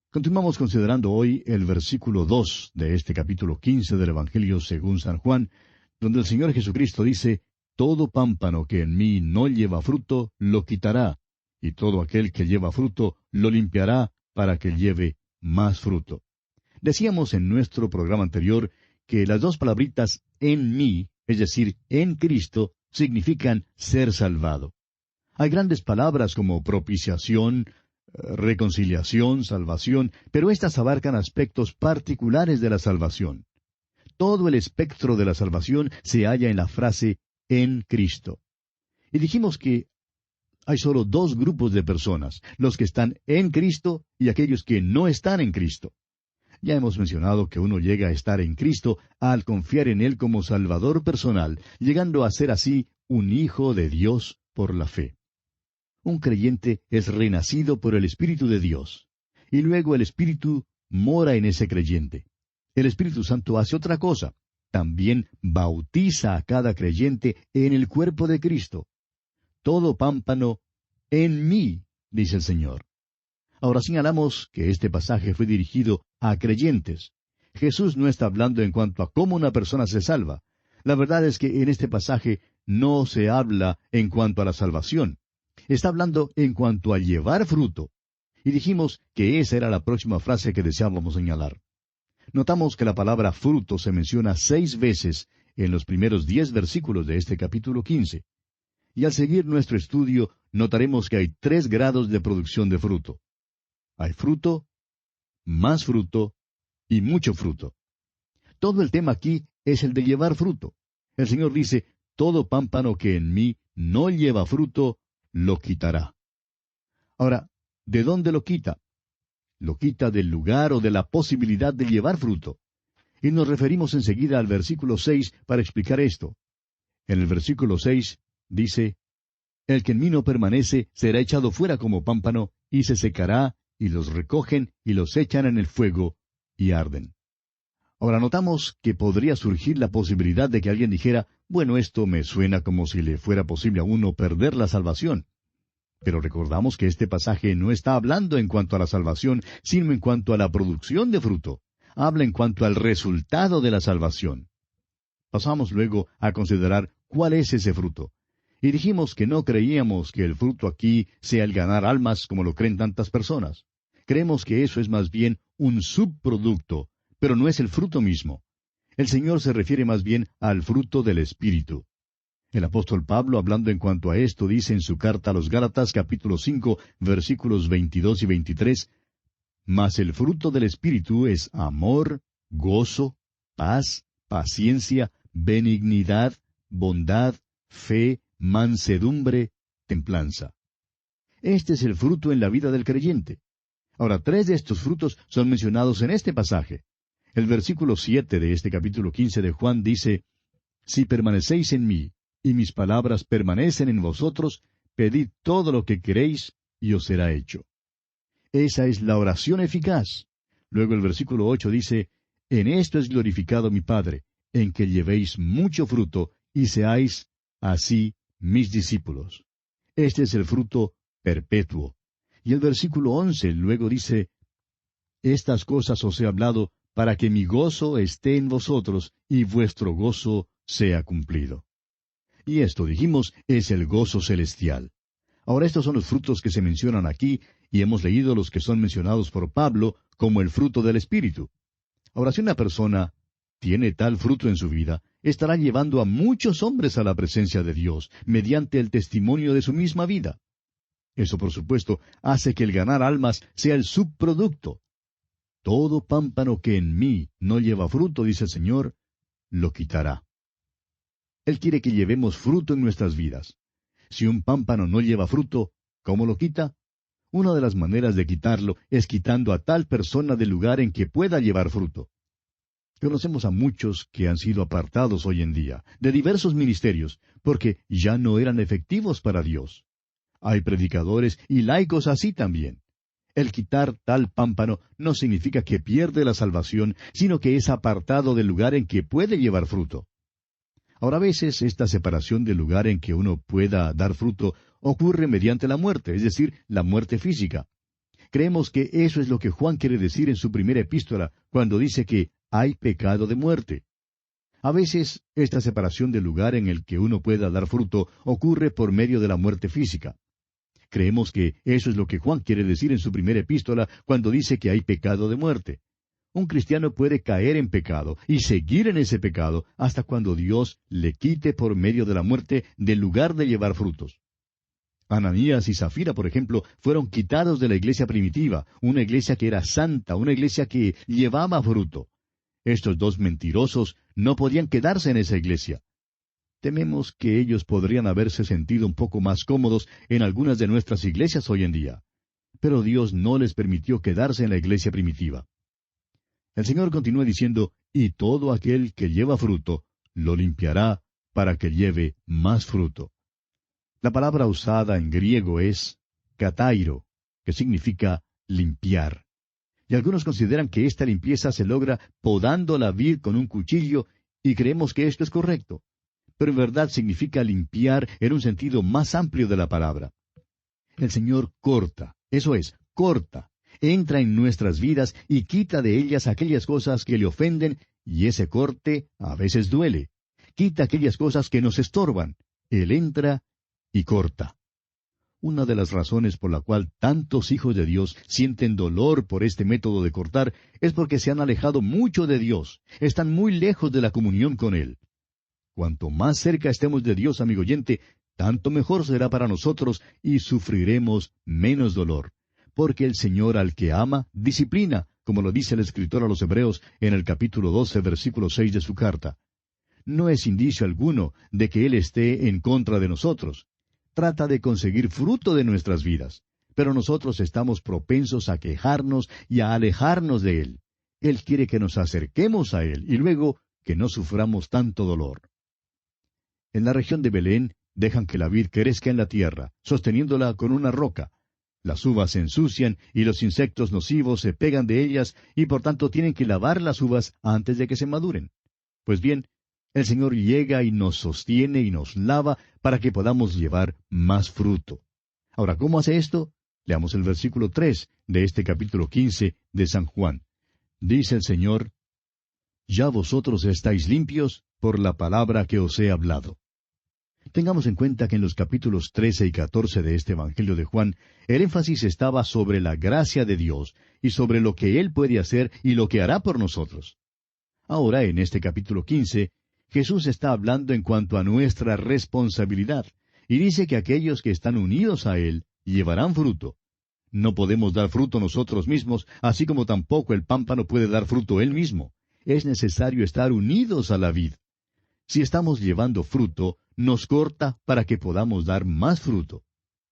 Continuamos considerando hoy el versículo 2 de este capítulo 15 del Evangelio según San Juan, donde el Señor Jesucristo dice, «Todo pámpano que en mí no lleva fruto, lo quitará, y todo aquel que lleva fruto, lo limpiará para que lleve más fruto». Decíamos en nuestro programa anterior que las dos palabritas «en mí», es decir, en Cristo, significan ser salvado. Hay grandes palabras como propiciación, reconciliación, salvación, pero éstas abarcan aspectos particulares de la salvación. Todo el espectro de la salvación se halla en la frase «en Cristo». Y dijimos que hay solo dos grupos de personas, los que están en Cristo y aquellos que no están en Cristo. Ya hemos mencionado que uno llega a estar en Cristo al confiar en Él como Salvador personal, llegando a ser así un hijo de Dios por la fe. Un creyente es renacido por el Espíritu de Dios, y luego el Espíritu mora en ese creyente. El Espíritu Santo hace otra cosa, también bautiza a cada creyente en el cuerpo de Cristo. Todo pámpano en mí, dice el Señor. Ahora señalamos que este pasaje fue dirigido a creyentes. Jesús no está hablando en cuanto a cómo una persona se salva. La verdad es que en este pasaje no se habla en cuanto a la salvación. Está hablando en cuanto a llevar fruto. Y dijimos que esa era la próxima frase que deseábamos señalar. Notamos que la palabra fruto se menciona 6 veces en los primeros 10 versículos de este capítulo 15. Y al seguir nuestro estudio, notaremos que hay 3 grados de producción de fruto. Hay fruto, más fruto y mucho fruto. Todo el tema aquí es el de llevar fruto. El Señor dice, todo pámpano que en mí no lleva fruto, lo quitará. Ahora, ¿de dónde lo quita? Lo quita del lugar o de la posibilidad de llevar fruto. Y nos referimos enseguida al versículo 6 para explicar esto. En el versículo 6 dice, «El que en mí no permanece será echado fuera como pámpano, y se secará, y los recogen, y los echan en el fuego, y arden». Ahora notamos que podría surgir la posibilidad de que alguien dijera, «Bueno, esto me suena como si le fuera posible a uno perder la salvación». Pero recordamos que este pasaje no está hablando en cuanto a la salvación, sino en cuanto a la producción de fruto. Habla en cuanto al resultado de la salvación. Pasamos luego a considerar cuál es ese fruto. Y dijimos que no creíamos que el fruto aquí sea el ganar almas como lo creen tantas personas. Creemos que eso es más bien un subproducto, pero no es el fruto mismo. El Señor se refiere más bien al fruto del Espíritu. El apóstol Pablo, hablando en cuanto a esto, dice en su carta a los Gálatas, capítulo 5, versículos 22 y 23, «Mas el fruto del Espíritu es amor, gozo, paz, paciencia, benignidad, bondad, fe, mansedumbre, templanza». Este es el fruto en la vida del creyente. Ahora, 3 de estos frutos son mencionados en este pasaje. El versículo 7 de este capítulo 15 de Juan dice, «Si permanecéis en mí, y mis palabras permanecen en vosotros, pedid todo lo que queréis, y os será hecho». Esa es la oración eficaz. Luego el versículo 8 dice, «En esto es glorificado mi Padre, en que llevéis mucho fruto, y seáis así mis discípulos». Este es el fruto perpetuo. Y el versículo 11 luego dice, «Estas cosas os he hablado, para que mi gozo esté en vosotros, y vuestro gozo sea cumplido». Y esto, dijimos, es el gozo celestial. Ahora estos son los frutos que se mencionan aquí, y hemos leído los que son mencionados por Pablo como el fruto del Espíritu. Ahora, si una persona tiene tal fruto en su vida, estará llevando a muchos hombres a la presencia de Dios, mediante el testimonio de su misma vida. Eso, por supuesto, hace que el ganar almas sea el subproducto. Todo pámpano que en mí no lleva fruto, dice el Señor, lo quitará. Él quiere que llevemos fruto en nuestras vidas. Si un pámpano no lleva fruto, ¿cómo lo quita? Una de las maneras de quitarlo es quitando a tal persona del lugar en que pueda llevar fruto. Conocemos a muchos que han sido apartados hoy en día, de diversos ministerios, porque ya no eran efectivos para Dios. Hay predicadores y laicos así también. El quitar tal pámpano no significa que pierde la salvación, sino que es apartado del lugar en que puede llevar fruto. Ahora, a veces esta separación del lugar en que uno pueda dar fruto ocurre mediante la muerte, es decir, la muerte física. Creemos que eso es lo que Juan quiere decir en su primera epístola, cuando dice que hay pecado de muerte. A veces, esta separación del lugar en el que uno pueda dar fruto ocurre por medio de la muerte física. Creemos que eso es lo que Juan quiere decir en su primera epístola cuando dice que hay pecado de muerte. Un cristiano puede caer en pecado y seguir en ese pecado hasta cuando Dios le quite por medio de la muerte del lugar de llevar frutos. Ananías y Zafira, por ejemplo, fueron quitados de la iglesia primitiva, una iglesia que era santa, una iglesia que llevaba fruto. Estos dos mentirosos no podían quedarse en esa iglesia. Tememos que ellos podrían haberse sentido un poco más cómodos en algunas de nuestras iglesias hoy en día. Pero Dios no les permitió quedarse en la iglesia primitiva. El Señor continúa diciendo, y todo aquel que lleva fruto, lo limpiará para que lleve más fruto. La palabra usada en griego es katairo, que significa limpiar. Y algunos consideran que esta limpieza se logra podando la vid con un cuchillo, y creemos que esto es correcto. Pero en verdad significa limpiar en un sentido más amplio de la palabra. El Señor corta, eso es, corta, entra en nuestras vidas y quita de ellas aquellas cosas que le ofenden, y ese corte a veces duele. Quita aquellas cosas que nos estorban. Él entra y corta. Una de las razones por la cual tantos hijos de Dios sienten dolor por este método de cortar es porque se han alejado mucho de Dios, están muy lejos de la comunión con Él. Cuanto más cerca estemos de Dios, amigo oyente, tanto mejor será para nosotros y sufriremos menos dolor, porque el Señor al que ama, disciplina, como lo dice el escritor a los Hebreos en el capítulo 12, versículo 6 de su carta. No es indicio alguno de que Él esté en contra de nosotros. Trata de conseguir fruto de nuestras vidas, pero nosotros estamos propensos a quejarnos y a alejarnos de Él. Él quiere que nos acerquemos a Él y luego que no suframos tanto dolor. En la región de Belén dejan que la vid crezca en la tierra, sosteniéndola con una roca. Las uvas se ensucian y los insectos nocivos se pegan de ellas y por tanto tienen que lavar las uvas antes de que se maduren. Pues bien, el Señor llega y nos sostiene y nos lava para que podamos llevar más fruto. Ahora, ¿cómo hace esto? Leamos el versículo 3 de este capítulo 15 de San Juan. Dice el Señor, «Ya vosotros estáis limpios por la palabra que os he hablado». Tengamos en cuenta que en los capítulos 13 y 14 de este Evangelio de Juan, el énfasis estaba sobre la gracia de Dios y sobre lo que Él puede hacer y lo que hará por nosotros. Ahora, en este capítulo 15, Jesús está hablando en cuanto a nuestra responsabilidad, y dice que aquellos que están unidos a Él llevarán fruto. No podemos dar fruto nosotros mismos, así como tampoco el pámpano puede dar fruto él mismo. Es necesario estar unidos a la vid. Si estamos llevando fruto, nos corta para que podamos dar más fruto.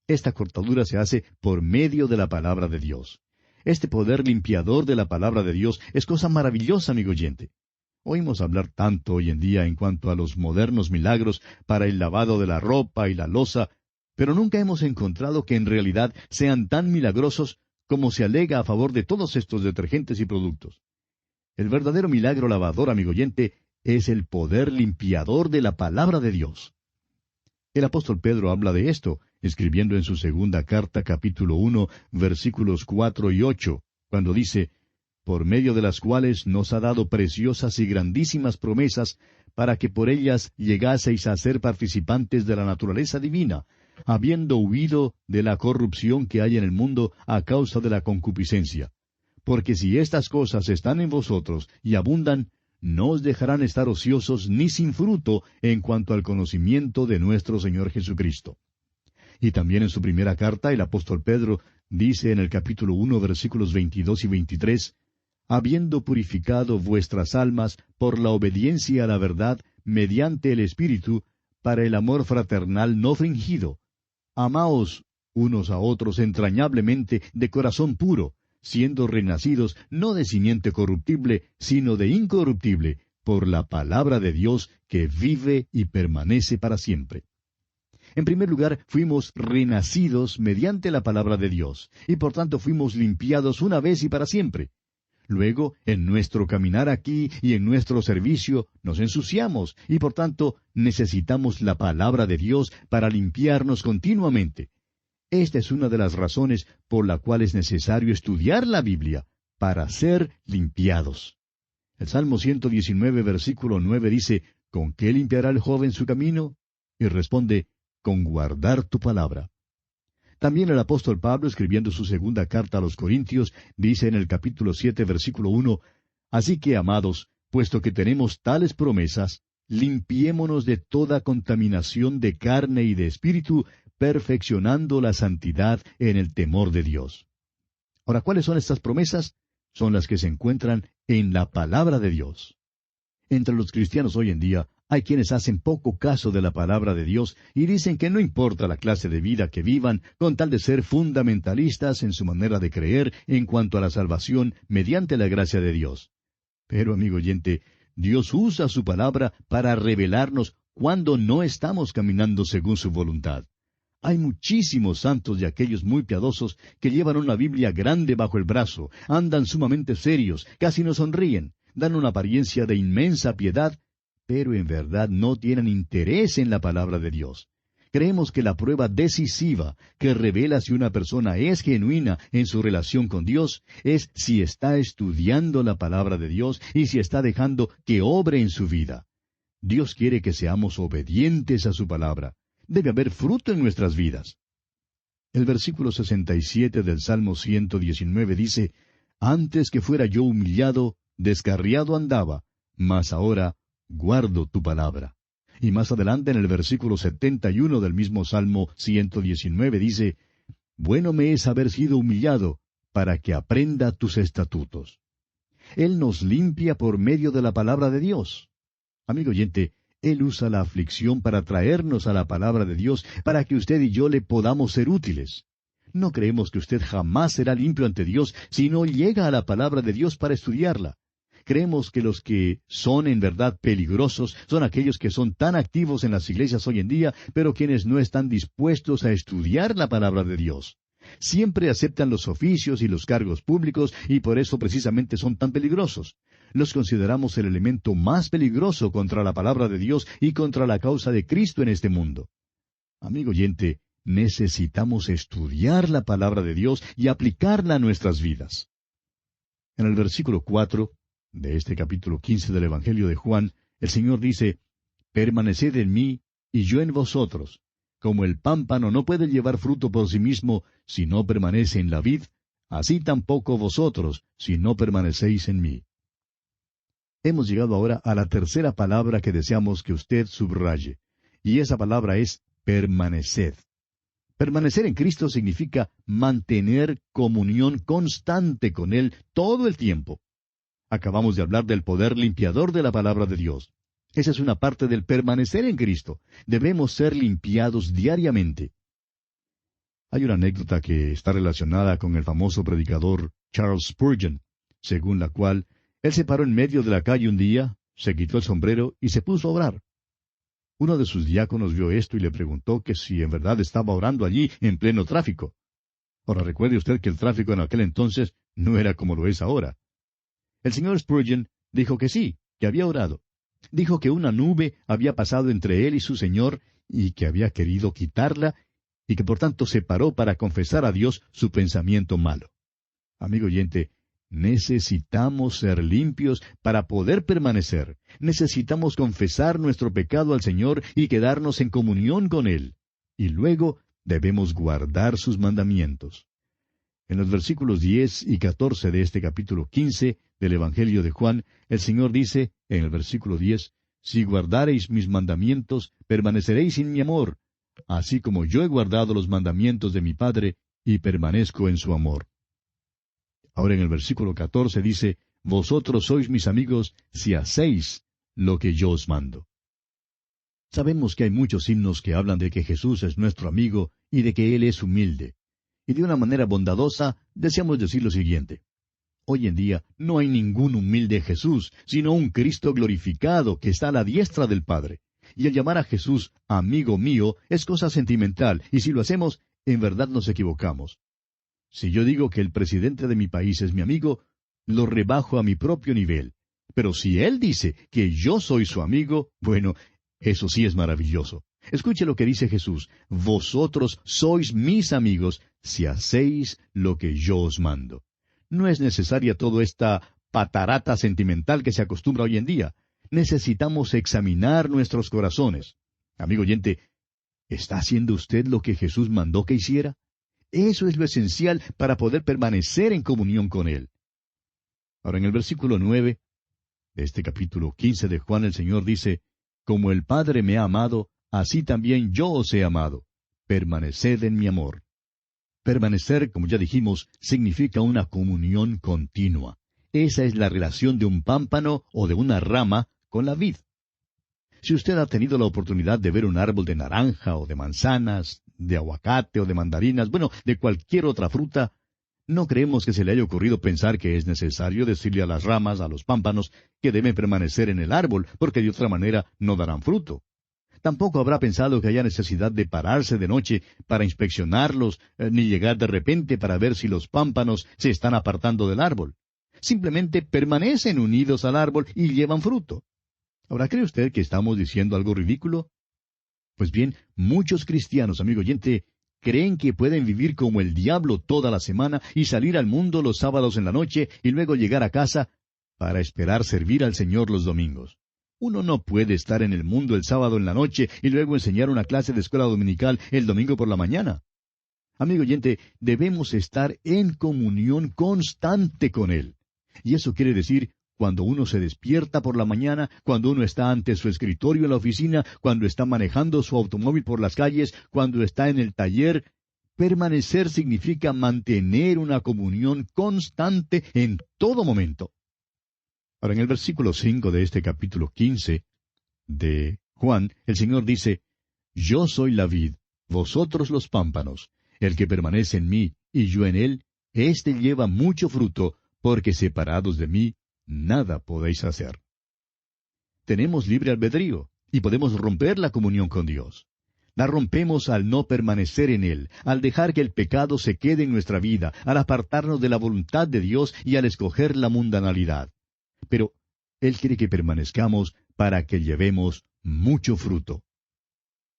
Esta cortadura se hace por medio de la palabra de Dios. Este poder limpiador de la palabra de Dios es cosa maravillosa, amigo oyente. Oímos hablar tanto hoy en día en cuanto a los modernos milagros para el lavado de la ropa y la loza, pero nunca hemos encontrado que en realidad sean tan milagrosos como se alega a favor de todos estos detergentes y productos. El verdadero milagro lavador, amigo oyente, es el poder limpiador de la palabra de Dios. El apóstol Pedro habla de esto, escribiendo en su segunda carta, capítulo 1, versículos 4 y 8, cuando dice, «Por medio de las cuales nos ha dado preciosas y grandísimas promesas, para que por ellas llegaseis a ser participantes de la naturaleza divina, habiendo huido de la corrupción que hay en el mundo a causa de la concupiscencia. Porque si estas cosas están en vosotros y abundan, no os dejarán estar ociosos ni sin fruto en cuanto al conocimiento de nuestro Señor Jesucristo». Y también en su primera carta el apóstol Pedro dice en el capítulo 1, versículos 22 y 23, «Habiendo purificado vuestras almas por la obediencia a la verdad mediante el Espíritu, para el amor fraternal no fingido. Amaos unos a otros entrañablemente de corazón puro, siendo renacidos no de simiente corruptible, sino de incorruptible, por la palabra de Dios que vive y permanece para siempre». En primer lugar, fuimos renacidos mediante la palabra de Dios, y por tanto fuimos limpiados una vez y para siempre. Luego, en nuestro caminar aquí y en nuestro servicio, nos ensuciamos, y por tanto necesitamos la palabra de Dios para limpiarnos continuamente. Esta es una de las razones por la cual es necesario estudiar la Biblia, para ser limpiados. El Salmo 119, versículo 9 dice, ¿con qué limpiará el joven su camino? Y responde, con guardar tu palabra. También el apóstol Pablo, escribiendo su segunda carta a los Corintios, dice en el capítulo 7, versículo 1, Así que, amados, puesto que tenemos tales promesas, limpiémonos de toda contaminación de carne y de espíritu, perfeccionando la santidad en el temor de Dios. Ahora, ¿cuáles son estas promesas? Son las que se encuentran en la palabra de Dios. Entre los cristianos hoy en día hay quienes hacen poco caso de la palabra de Dios y dicen que no importa la clase de vida que vivan, con tal de ser fundamentalistas en su manera de creer en cuanto a la salvación mediante la gracia de Dios. Pero, amigo oyente, Dios usa su palabra para revelarnos cuando no estamos caminando según su voluntad. Hay muchísimos santos y aquellos muy piadosos que llevan una Biblia grande bajo el brazo, andan sumamente serios, casi no sonríen, dan una apariencia de inmensa piedad, pero en verdad no tienen interés en la palabra de Dios. Creemos que la prueba decisiva que revela si una persona es genuina en su relación con Dios es si está estudiando la palabra de Dios y si está dejando que obre en su vida. Dios quiere que seamos obedientes a su palabra. Debe haber fruto en nuestras vidas. El versículo 67 del Salmo 119 dice, Antes que fuera yo humillado, descarriado andaba, mas ahora guardo tu palabra. Y más adelante en el versículo 71 del mismo Salmo 119 dice, Bueno me es haber sido humillado, para que aprenda tus estatutos. Él nos limpia por medio de la palabra de Dios. Amigo oyente, Él usa la aflicción para traernos a la palabra de Dios, para que usted y yo le podamos ser útiles. No creemos que usted jamás será limpio ante Dios si no llega a la palabra de Dios para estudiarla. Creemos que los que son en verdad peligrosos son aquellos que son tan activos en las iglesias hoy en día, pero quienes no están dispuestos a estudiar la palabra de Dios. Siempre aceptan los oficios y los cargos públicos y por eso precisamente son tan peligrosos. Los consideramos el elemento más peligroso contra la palabra de Dios y contra la causa de Cristo en este mundo. Amigo oyente, necesitamos estudiar la palabra de Dios y aplicarla a nuestras vidas. En el versículo 4 de este capítulo 15 del Evangelio de Juan, el Señor dice, Permaneced en mí y yo en vosotros. Como el pámpano no puede llevar fruto por sí mismo si no permanece en la vid, así tampoco vosotros si no permanecéis en mí. Hemos llegado ahora a la tercera palabra que deseamos que usted subraye, y esa palabra es permaneced. Permanecer en Cristo significa mantener comunión constante con Él todo el tiempo. Acabamos de hablar del poder limpiador de la palabra de Dios. Esa es una parte del permanecer en Cristo. Debemos ser limpiados diariamente. Hay una anécdota que está relacionada con el famoso predicador Charles Spurgeon, según la cual él se paró en medio de la calle un día, se quitó el sombrero y se puso a orar. Uno de sus diáconos vio esto y le preguntó que si en verdad estaba orando allí en pleno tráfico. Ahora recuerde usted que el tráfico en aquel entonces no era como lo es ahora. El señor Spurgeon dijo que sí, que había orado. Dijo que una nube había pasado entre él y su Señor y que había querido quitarla y que por tanto se paró para confesar a Dios su pensamiento malo. Amigo oyente, necesitamos ser limpios para poder permanecer. Necesitamos confesar nuestro pecado al Señor y quedarnos en comunión con Él. Y luego debemos guardar sus mandamientos. En los versículos 10 y 14 de este capítulo 15 del Evangelio de Juan, el Señor dice, en el versículo 10, Si guardareis mis mandamientos, permaneceréis en mi amor, así como yo he guardado los mandamientos de mi Padre, y permanezco en su amor. Ahora en el versículo 14 dice, Vosotros sois mis amigos si hacéis lo que yo os mando. Sabemos que hay muchos himnos que hablan de que Jesús es nuestro amigo y de que Él es humilde. Y de una manera bondadosa deseamos decir lo siguiente. Hoy en día no hay ningún humilde Jesús, sino un Cristo glorificado que está a la diestra del Padre. Y el llamar a Jesús amigo mío es cosa sentimental, y si lo hacemos, en verdad nos equivocamos. Si yo digo que el presidente de mi país es mi amigo, lo rebajo a mi propio nivel. Pero si él dice que yo soy su amigo, bueno, eso sí es maravilloso. Escuche lo que dice Jesús: vosotros sois mis amigos si hacéis lo que yo os mando. No es necesaria toda esta patarata sentimental que se acostumbra hoy en día. Necesitamos examinar nuestros corazones. Amigo oyente, ¿está haciendo usted lo que Jesús mandó que hiciera? Eso es lo esencial para poder permanecer en comunión con Él. Ahora, en el versículo 9 de este capítulo 15 de Juan, el Señor dice: como el Padre me ha amado, así también yo os he amado. Permaneced en mi amor. Permanecer, como ya dijimos, significa una comunión continua. Esa es la relación de un pámpano o de una rama con la vid. Si usted ha tenido la oportunidad de ver un árbol de naranja o de manzanas, de aguacate o de mandarinas, bueno, de cualquier otra fruta, no creemos que se le haya ocurrido pensar que es necesario decirle a las ramas, a los pámpanos, que deben permanecer en el árbol, porque de otra manera no darán fruto. Tampoco habrá pensado que haya necesidad de pararse de noche para inspeccionarlos, ni llegar de repente para ver si los pámpanos se están apartando del árbol. Simplemente permanecen unidos al árbol y llevan fruto. Ahora, ¿cree usted que estamos diciendo algo ridículo? Pues bien, muchos cristianos, amigo oyente, creen que pueden vivir como el diablo toda la semana y salir al mundo los sábados en la noche y luego llegar a casa para esperar servir al Señor los domingos. Uno no puede estar en el mundo el sábado en la noche y luego enseñar una clase de escuela dominical el domingo por la mañana. Amigo oyente, debemos estar en comunión constante con Él. Y eso quiere decir, cuando uno se despierta por la mañana, cuando uno está ante su escritorio en la oficina, cuando está manejando su automóvil por las calles, cuando está en el taller, permanecer significa mantener una comunión constante en todo momento. Ahora, en el versículo 5 de este capítulo 15 de Juan, el Señor dice: yo soy la vid, vosotros los pámpanos. El que permanece en mí y yo en él, éste lleva mucho fruto, porque separados de mí, nada podéis hacer. Tenemos libre albedrío y podemos romper la comunión con Dios. La rompemos al no permanecer en Él, al dejar que el pecado se quede en nuestra vida, al apartarnos de la voluntad de Dios y al escoger la mundanalidad. Pero Él quiere que permanezcamos para que llevemos mucho fruto.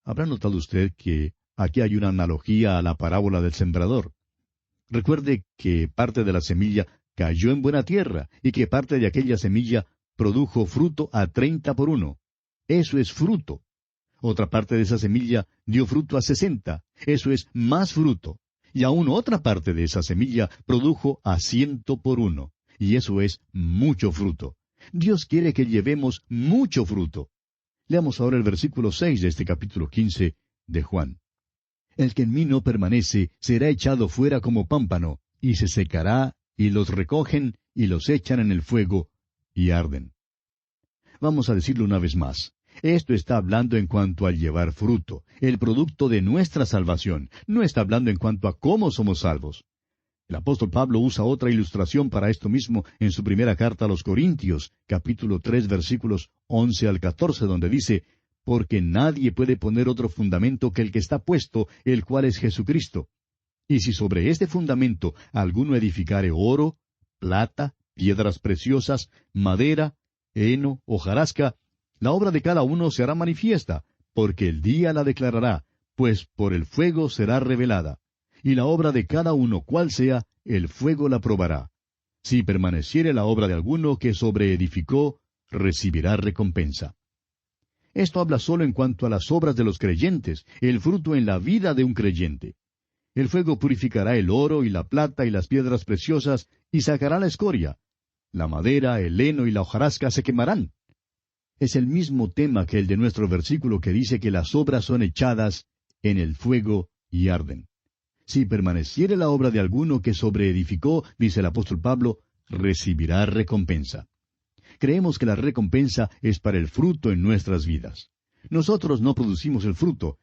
¿Habrá notado usted que aquí hay una analogía a la parábola del sembrador? Recuerde que parte de la semilla cayó en buena tierra, y que parte de aquella semilla produjo fruto a 30 por 1. Eso es fruto. Otra parte de esa semilla dio fruto a 60. Eso es más fruto. Y aún otra parte de esa semilla produjo a 100 por 1. Y eso es mucho fruto. Dios quiere que llevemos mucho fruto. Leamos ahora el versículo 6 de este capítulo 15 de Juan. El que en mí no permanece será echado fuera como pámpano, y se secará, y los recogen y los echan en el fuego, y arden. Vamos a decirlo una vez más. Esto está hablando en cuanto al llevar fruto, el producto de nuestra salvación. No está hablando en cuanto a cómo somos salvos. El apóstol Pablo usa otra ilustración para esto mismo en su primera carta a los Corintios, capítulo 3, versículos 11 al 14, donde dice: porque nadie puede poner otro fundamento que el que está puesto, el cual es Jesucristo. Y si sobre este fundamento alguno edificare oro, plata, piedras preciosas, madera, heno, hojarasca, la obra de cada uno será manifiesta, porque el día la declarará, pues por el fuego será revelada. Y la obra de cada uno, cual sea, el fuego la probará. Si permaneciere la obra de alguno que sobreedificó, recibirá recompensa. Esto habla solo en cuanto a las obras de los creyentes, el fruto en la vida de un creyente. El fuego purificará el oro y la plata y las piedras preciosas, y sacará la escoria. La madera, el heno y la hojarasca se quemarán. Es el mismo tema que el de nuestro versículo que dice que las obras son echadas en el fuego y arden. Si permaneciere la obra de alguno que sobreedificó, dice el apóstol Pablo, recibirá recompensa. Creemos que la recompensa es para el fruto en nuestras vidas. Nosotros no producimos el fruto.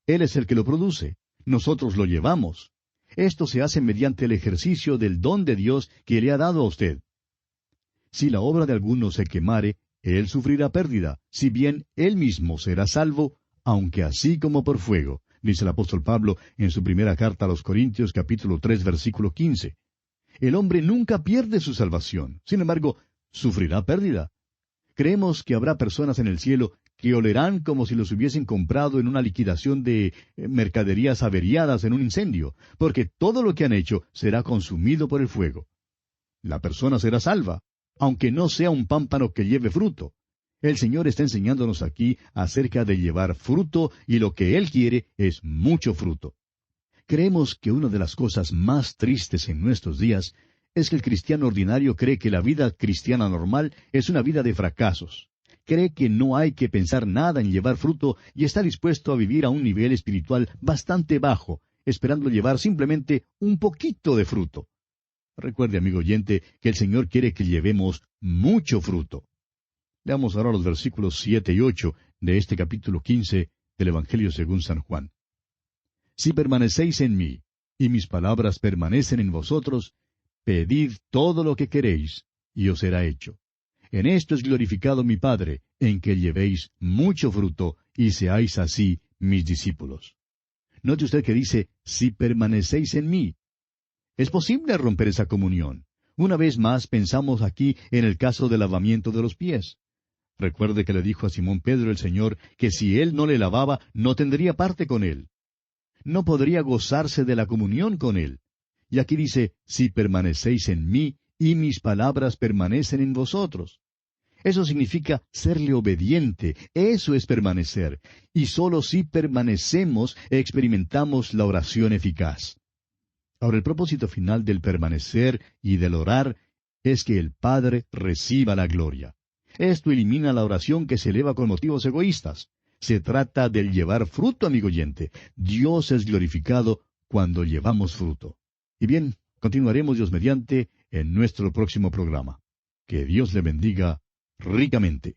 Él es el que lo produce. Nosotros lo llevamos. Esto se hace mediante el ejercicio del don de Dios que le ha dado a usted. Si la obra de alguno se quemare, él sufrirá pérdida, si bien él mismo será salvo, aunque así como por fuego, dice el apóstol Pablo en su primera carta a los Corintios, capítulo 3, versículo 15. El hombre nunca pierde su salvación. Sin embargo, sufrirá pérdida. Creemos que habrá personas en el cielo que olerán como si los hubiesen comprado en una liquidación de mercaderías averiadas en un incendio, porque todo lo que han hecho será consumido por el fuego. La persona será salva, aunque no sea un pámpano que lleve fruto. El Señor está enseñándonos aquí acerca de llevar fruto, y lo que Él quiere es mucho fruto. Creemos que una de las cosas más tristes en nuestros días es que el cristiano ordinario cree que la vida cristiana normal es una vida de fracasos. Cree que no hay que pensar nada en llevar fruto y está dispuesto a vivir a un nivel espiritual bastante bajo, esperando llevar simplemente un poquito de fruto. Recuerde, amigo oyente, que el Señor quiere que llevemos mucho fruto. Leamos ahora los versículos 7 y 8 de este capítulo 15 del Evangelio según San Juan. Si permanecéis en mí, y mis palabras permanecen en vosotros, pedid todo lo que queréis, y os será hecho. En esto es glorificado mi Padre, en que llevéis mucho fruto, y seáis así mis discípulos. Note usted que dice, si permanecéis en mí. Es posible romper esa comunión. Una vez más pensamos aquí en el caso del lavamiento de los pies. Recuerde que le dijo a Simón Pedro el Señor que si él no le lavaba, no tendría parte con él. No podría gozarse de la comunión con él. Y aquí dice, si permanecéis en mí, y mis palabras permanecen en vosotros. Eso significa serle obediente, eso es permanecer. Y sólo si permanecemos experimentamos la oración eficaz. Ahora, el propósito final del permanecer y del orar es que el Padre reciba la gloria. Esto elimina la oración que se eleva con motivos egoístas. Se trata del llevar fruto, amigo oyente. Dios es glorificado cuando llevamos fruto. Y bien, continuaremos Dios mediante en nuestro próximo programa. Que Dios le bendiga ricamente.